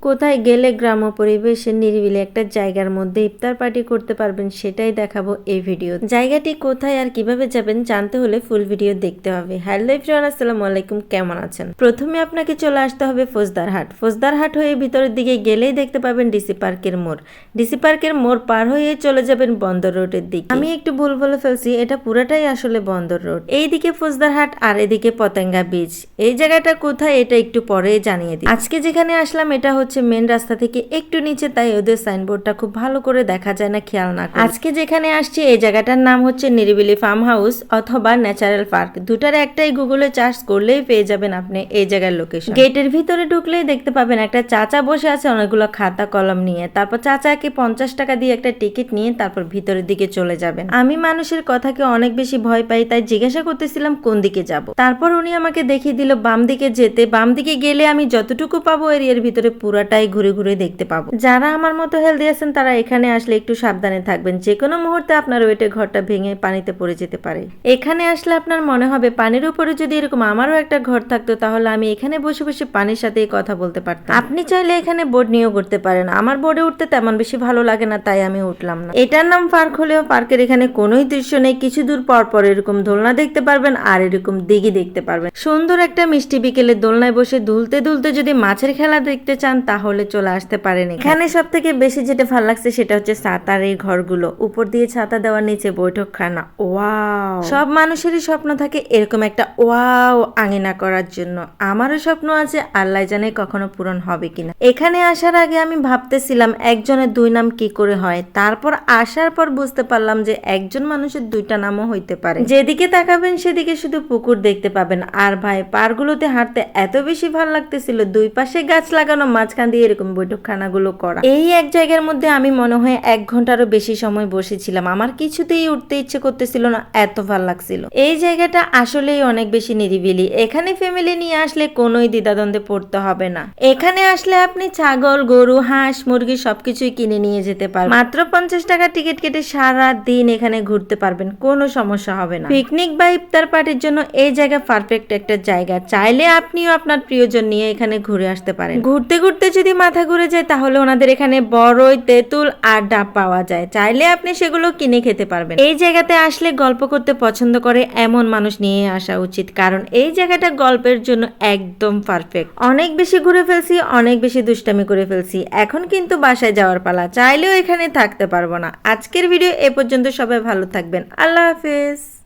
কোথায় গেলে গ্রাম্য পরিবেশে নিরিবিলি একটা জায়গার মধ্যে ইফতার পার্টি করতে পারবেন সেটাই দেখাবো এই ভিডিও। জায়গাটি কোথায় আর কিভাবে যাবেন জানতে হলে ফুল ভিডিও দেখতে হবে। হ্যালো এভরিওয়ান, আসসালামু আলাইকুম, কেমন আছেন? প্রথমে আপনাকে চলে আসতে হবে ফৌজদারহাট। ফৌজদারহাট হয়ে ভিতরের দিকে গেলেই দেখতে পাবেন ডিসি পার্কের মোড়। ডিসি পার্কের মোড় পার হয়ে চলে যাবেন বন্দর রোডের দিকে। আমি একটু ভুল বলে ফেলছি, এটা পুরাটাই আসলে বন্দর রোড। এইদিকে ফৌজদারহাট আর এদিকে পতেঙ্গা বিচ। এই জায়গাটা কোথায় এটা একটু পরে জানিয়ে দিই। আজকে যেখানে আসলাম এটা হচ্ছে মেন রাস্তা থেকে একটু নিচে, তাই ওদের সাইনবোর্ডটা খুব ভালো করে দেখা যায় না, খেয়াল না করে। আজকে যেখানে আসছি এই জায়গাটার নাম হচ্ছে নিরিবিলি ফার্ম হাউস অথবা ন্যাচারাল পার্ক। দুটার একটাই গুগলে সার্চ করলেই পেয়ে যাবেন আপনি এই জায়গার লোকেশন। গেটের ভিতরে ঢুকলেই দেখতে পাবেন একটা চাচা বসে আছে অনেকগুলো খাতা কলম নিয়ে। তারপর চাচাকে 50 টাকা দিয়ে একটা টিকিট নিয়ে তারপর ভিতরের দিকে চলে যাবেন। আমি মানুষের কথাকে অনেক বেশি ভয় পাই, তাই জিজ্ঞাসা করতেছিলাম কোন দিকে যাব। তারপর উনি আমাকে দেখিয়ে দিল বাম দিকে যেতে। বাম দিকে গেলে আমি যতটুকু পাবো এরিয়ার ভিতরে পুরাটাই ঘুরে ঘুরে দেখতে পাবো। যারা আমার মতো হেলদি আছেন তারা এখানে আসলে একটু সাবধানে থাকবেন, যে কোনো মুহূর্তে আপনার ওয়েটে ঘরটা ভেঙে পানিতে পড়ে যেতে পারে। এখানে আসলে আপনার মনে হবে পানির উপরে যদি এরকম আমারও একটা ঘর থাকতো তাহলে আমি এখানে বসে বসে পানির সাথে কথা বলতে পারতাম। আপনি চাইলে এখানে বোর্ড নিয়েও করতে পারেন। আমার বোর্ডে উঠতে তেমন বেশি ভালো লাগে না, তাই আমি উঠলাম না। এটার নাম পার্ক হলেও পার্কের এখানে কোনোই দৃশ্য নেই। কিছু দূর পর পর এরকম দোলনা দেখতে পারবেন আর এরকম দিঘি দেখতে পারবেন। সুন্দর একটা মিষ্টি বিকেলে দোলনায় বসে দুলতে দুলতে যদি মাছের খেলা দেখতে চান তাহলে চলে আসতে পারেন। এখানে সব থেকে বেশি যেটা ভালো লাগছে সেটা হচ্ছে ছাতার এই ঘরগুলো, উপর দিয়ে ছাতা দেওয়া, নিচে বৈঠকখানা। ওয়াও, সব মানুষেরই স্বপ্ন থাকে এরকম একটা ওয়াও আঙিনা করার জন্য। আমারও স্বপ্ন আছে, আল্লাহ জানে কখনো পূরণ হবে কিনা। এখানে আসার আগে আমি ভাবতেছিলাম একজনের দুই নাম কি করে হয়, তারপর আসার পর বুঝতে পারলাম যে একজন মানুষের দুইটা নামও হইতে পারে। যেদিকে তাকাবেন সেদিকে শুধু পুকুর দেখতে পাবেন। আর ভাই পারগুলোতে হাঁটতে এত বেশি ভালো লাগতেছিল, দুই পাশে গাছ লাগানো, মাঝখান দিয়ে এরকম বৈঠকখানাগুলো করা। এই এক জায়গার মধ্যে আমি মনে হয় 1 ঘন্টারও বেশি সময় বসেছিলাম। আমার কিছুতেই উঠতে ইচ্ছে করতেছিল না, এত ভালো লাগছিল। এই জায়গাটা আসলেই অনেক বেশি নিরিবিলি। এখানে ফ্যামিলি নিয়ে আসলে কোনোই দ্বিধাদ্বন্দ্বে পড়তে হবে না। এখানে আসলে আপনি ছাগল, গরু, হাঁস, মুরগি সবকিছুই কিনে নিয়ে যেতে পারবেন। মাত্র 50 টাকা টিকিট কেটে সারা দিন এখানে ঘুরতে পারবেন, কোনো সমস্যা হবে না। পিকনিক বা ইফতার পার্টির জন্য এই জায়গা পারফেক্ট একটা জায়গা। চাইলে আপনিও আপনার প্রিয়জন নিয়ে এখানে ঘুরে আসতে পারেন। ঘুরতে ঘুরতে যদি মাথা ঘুরে যায় তাহলে ওনাদের এখানে বড়ই, তেঁতুল আর ডাব পাওয়া যায়, চাইলে আপনি সেগুলো কিনে খেতে পারবেন। এই জায়গাতে আসলে গল্প করতে পছন্দ করে এমন মানুষ নিয়ে আসা উচিত, কারণ এই জায়গাটা গল্পের জন্য একদম পারফেক্ট। অনেক বেশি ঘুরে ফেলছি, অনেক বেশি দুষ্টামি করে ফেলছি, এখন কিন্তু বাসায় যাওয়ার পালা। চাইলেও এখানে থাকতে পারবো না। আজকের ভিডিও এ পর্যন্ত। সবাই ভালো থাকবেন, আল্লাহ হাফেজ।